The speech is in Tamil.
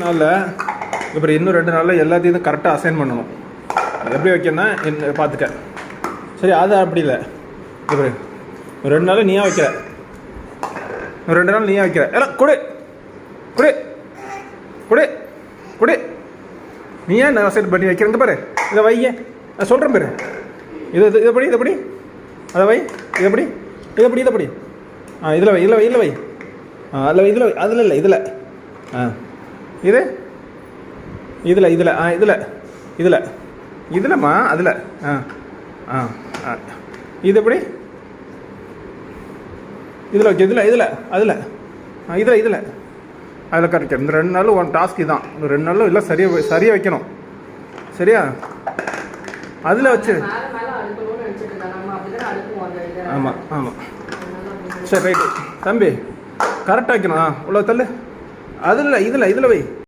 நாளில் இப்போ இன்னும் 2 நாளில் எல்லாத்தையும் கரெக்டாக அசைன் பண்ணணும். எப்படி வைக்கணும்னா பார்த்துக்க. சரி, அது அப்படி இல்லை. இப்போ 2 நாள் நீயா வைக்கிற, 2 நாள் நீயா வைக்கிற. எல்லாம் கொடு கொடு கொடு கொடு. நீ ஏன் அசைன் பண்ணி வைக்கிறேங்க பாரு. இதை வைய நான் சொல்கிறேன் பாரு. இதைப்படி இதைப்படி அதை வை. இதைப்படி இதைப்படி இதைப்படி. இதில் வை, இதில் வை, இதில் வை. அதில் வை, இதில் வை. அதில் இல்லை, இதில். இது இதில் இதில் இதில் இதில் இதில்மா அதில். இது எப்படி இதில் வைக்க. இதில் இதில் அதில் இதில் இதில் அதில் கரெக்டாக. இந்த 2 நாள் உன் டாஸ்க் தான். இந்த 2 நாளில் எல்லாம் சரியாக வைக்கணும். சரியா? அதில் வச்சு. ஆமாம் ஆமாம். சரி ரைட்டு தம்பி, கரெக்டாக வைக்கணும். உள்ள தள்ளு. அதில் இதில் வை.